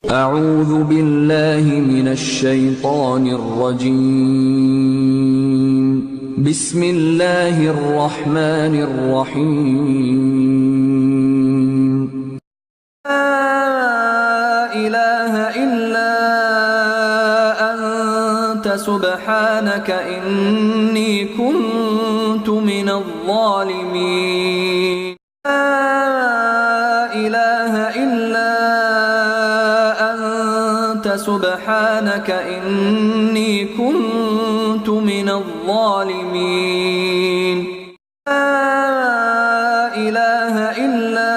أعوذ بالله من الشيطان الرجيم. بسم الله الرحمن الرحيم. لا إله إلا أنت سبحانك إني كنت من الظالمين. لا إله إلا سبحانك إني كنت من الظالمين. لا إله إلا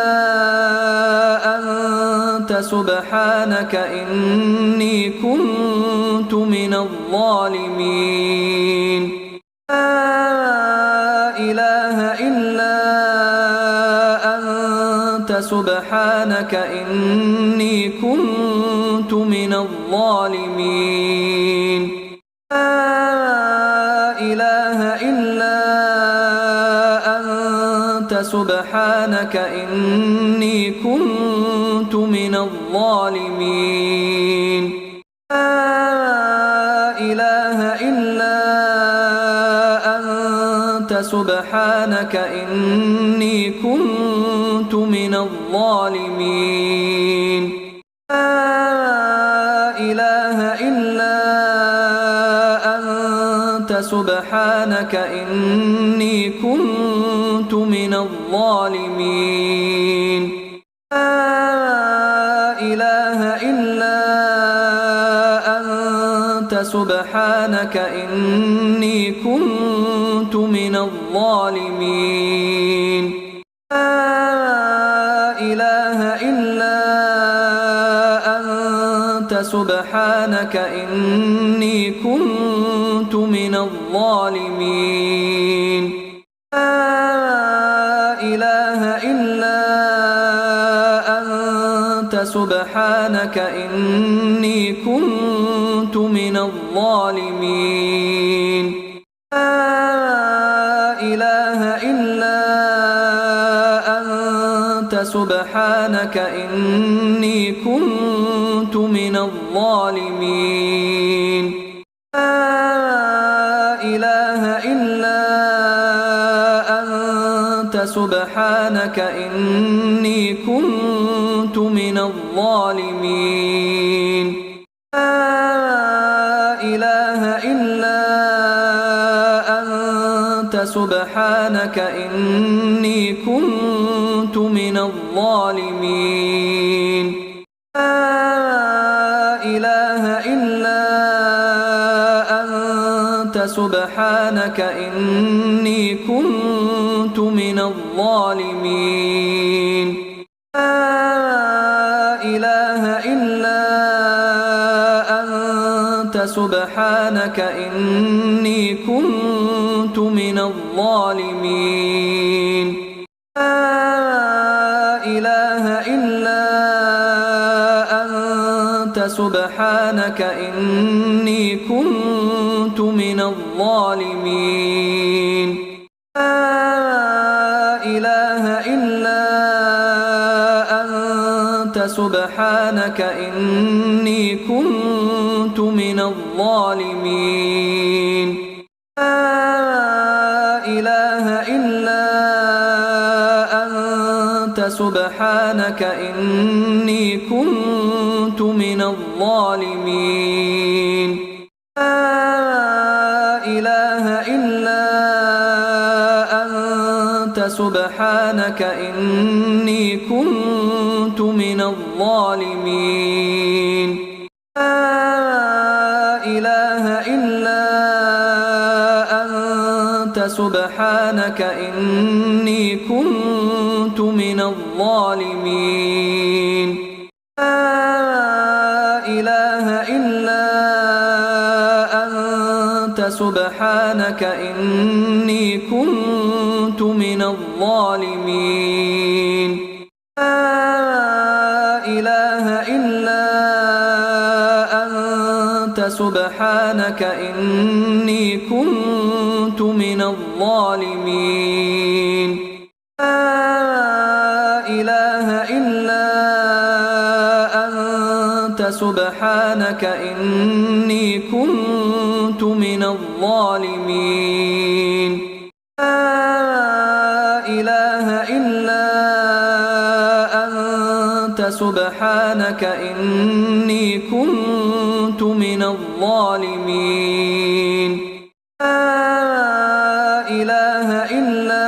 أنت سبحانك إني كنت من الظالمين. لا إله إلا أنت سبحانك إني كنت من الظالمين. لا إله إلا أنت سبحانك إني كنت من الظالمين. لا إله إلا أنت سبحانك إني كنت من الظالمين. لا إله إلا أنت سبحانك إني كنت من الظالمين. لا إله إلا أنت سبحانك إني كنت من الظالمين. لا إله إلا أنت سبحانك إني كنت من الظالمين. لا إله إلا أنت سبحانك إني كنت من الظالمين. لا إله إلا أنت سبحانك إني كنت من الظالمين. لا إله إلا أنت سبحانك إني كنت من الظالمين. لا إله إلا أنت سبحانك إني كنت من الظالمين. لا إله إلا أنت سبحانك إني كنت من الظالمين. لا إله إلا أنت سبحانك إني كنت من الظالمين. لا إله إلا أنت سبحانك إني كنت من الظالمين. لا إله إلا أنت سبحانك إني كنت من الظالمين. لا إله إلا أنت سبحانك إني كنت من الظالمين. لا إله إلا أنت سبحانك إني كنت من الظالمين. لا إله إلا أنت سبحانك إني كنت من الظالمين. لا إله إلا أنت سبحانك إني كنت من الظالمين. لا إله إلا أنت سبحانك إني كنت من الظالمين. لا إله إلا سبحانك إني كنت من الظالمين لا إله إلا أنت سبحانك إني كنت من الظالمين لا إله إلا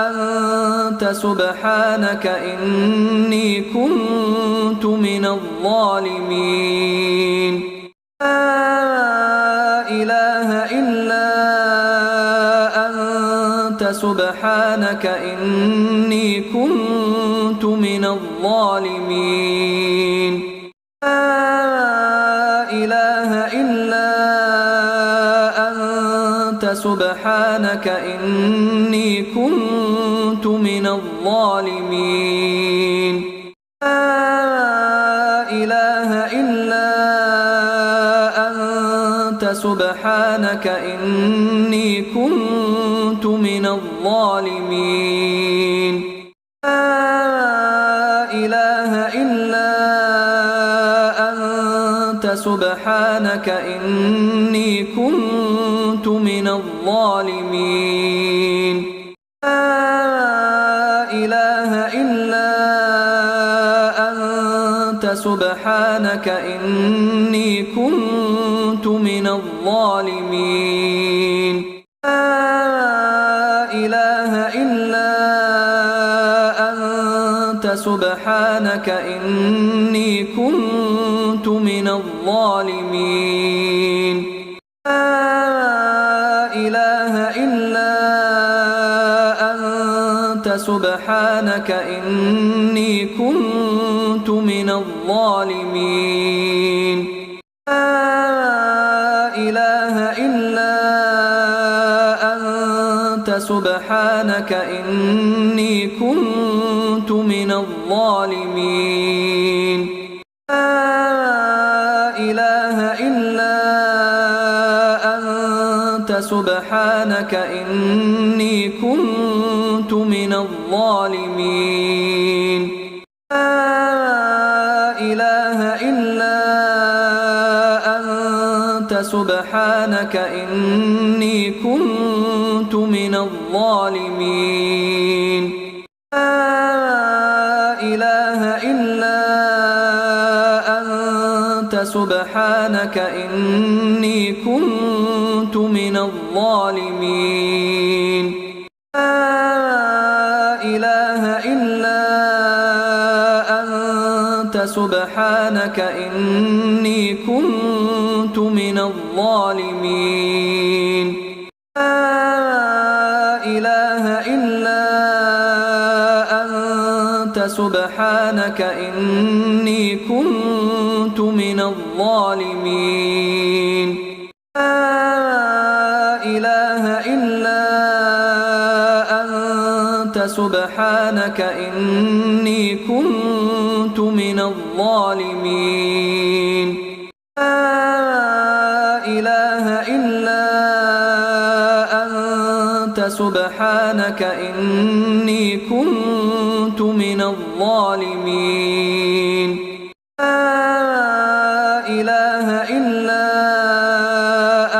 أنت سبحانك إني كنت من الظالمين لا إله إلا أنت سبحانك إني كنت من الظالمين لا إله إلا أنت سبحانك إني كنت من الظالمين لا إله إلا أنت سبحانك إني كنت من الظالمين لا إله إلا أنت سبحانك إني كنت من الظالمين لا إله إلا أنت سبحانك إني كنت من الظالمين لا إله إلا أنت سبحانك إني كنت من الظالمين لا إله إلا أنت سبحانك إني كنت من الظالمين لا إله إلا أنت سبحانك إني كنت من الظالمين لا إله إلا أنت سبحانك إني كنت من الظالمين لا إله إلا أنت سبحانك إني كنت من الظالمين لا إله إلا أنت سبحانك إني كنت من الظالمين لا إله إلا أنت سبحانك إني كنت من الظالمين لا إله إلا أنت سبحانك إني كنت من الظالمين لا إله إلا أنت سبحانك إني كنت من الظالمين لا إله إلا أنت سبحانك إني كنت من الظالمين لا إله إلا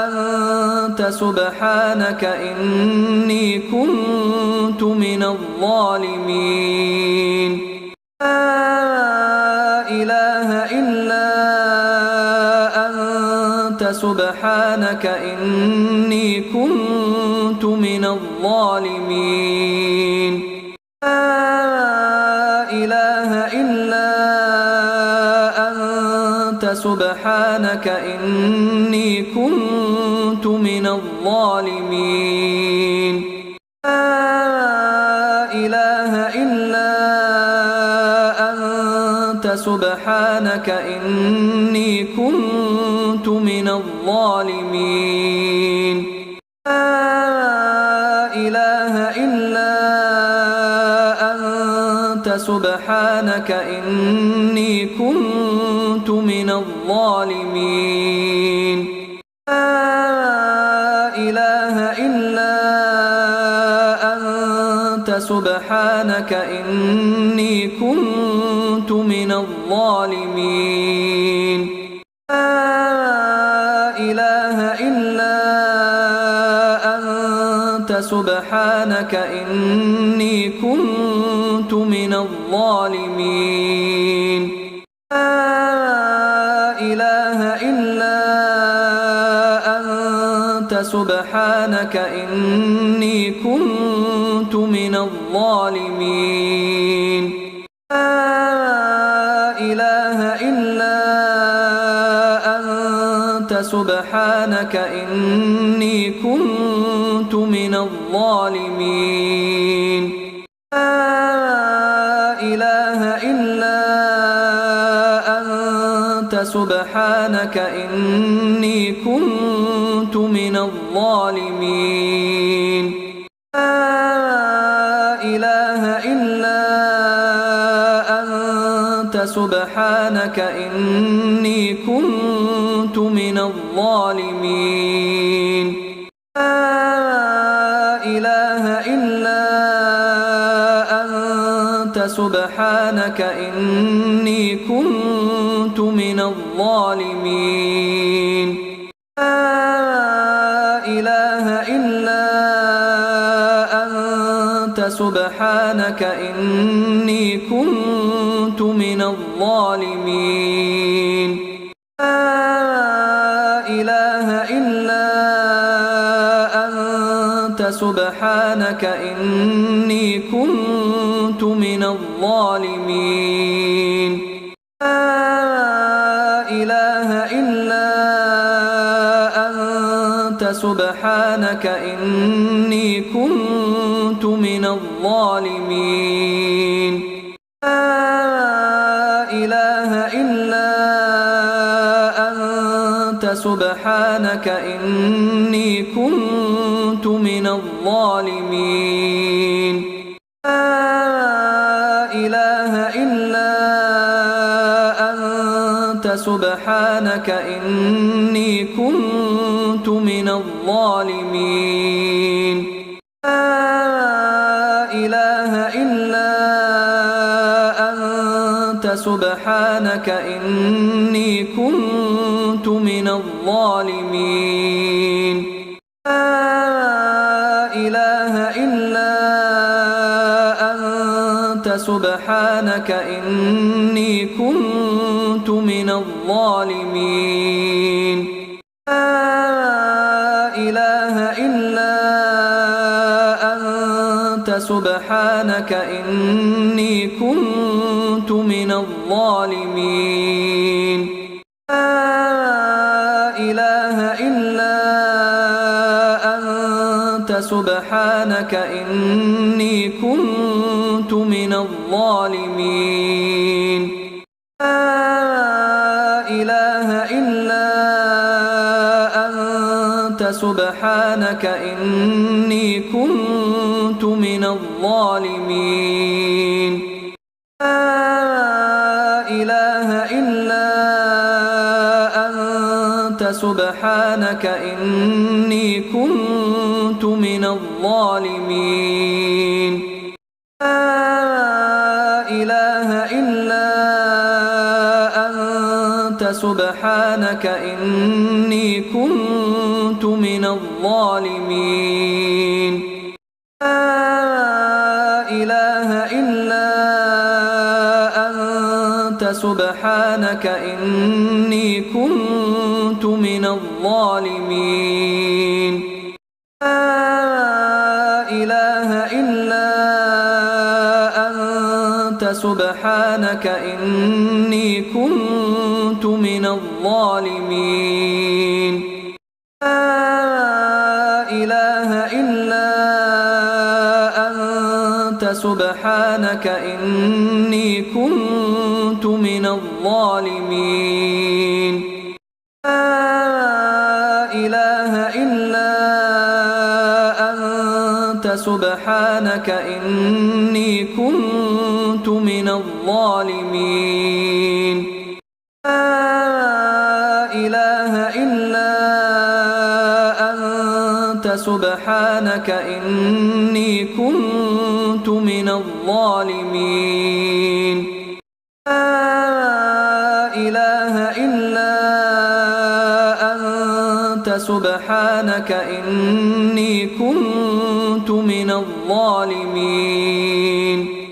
أنت سبحانك إني كنت من الظالمين لا إله إلا أنت سبحانك إني كنت من الظالمين لا إله إلا أنت سبحانك إني كنت من الظالمين لا إله إلا أنت سبحانك إني كنت من الظالمين لا إله إلا أنت سبحانك إني كنت من الظالمين لا إله إلا أنت سبحانك إني كنت من الظالمين. لا إله إلا أنت سبحانك إني كنت من الظالمين. لا إله إلا أنت سبحانك إني كنت من الظالمين. لا إله إلا أنت سبحانك إني كنت من الظالمين. لا إله إلا أنت سبحانك إني كنت من الظالمين. لا إله إلا أنت سبحانك إني كنت من الظالمين. لا إله إلا أنت سبحانك إني كنت من الظالمين. لا إله إلا أنت سبحانك إني كنت من الظالمين. لا إله إلا أنت سبحانك إني كنت من الظالمين. لا إله إلا أنت سبحانك إني كنت من الظالمين. لا إله إلا أنت سبحانك إني كنت من الظالمين. لا إله إلا أنت سبحانك إني كنت من الظالمين. لا إله إلا أنت سبحانك إني كنت من الظالمين. لا إله إلا أنت سبحانك إني كنت من الظالمين. لا إله إلا أنت سبحانك إني كنت من الظالمين. لا إله إلا أنت سبحانك إني كنت من الظالمين. لا إله إلا أنت سبحانك إني كنت من الظالمين. لا إله إلا أنت سبحانك إني كنت من الظالمين. لا إله إلا أنت سبحانك إني كنت من الظالمين. لا إله إلا أنت سبحانك إني كنت من الظالمين. لا إله إلا أنت سبحانك إني كنت من الظالمين. لا إله إلا أنت سبحانك إني كنت من الظالمين. لا إله إلا أنت سبحانك إني كنت من الظالمين. لا إله إلا أنت سبحانك إني كنت من الظالمين. لا إله إلا أنت سبحانك إني كنت من الظالمين.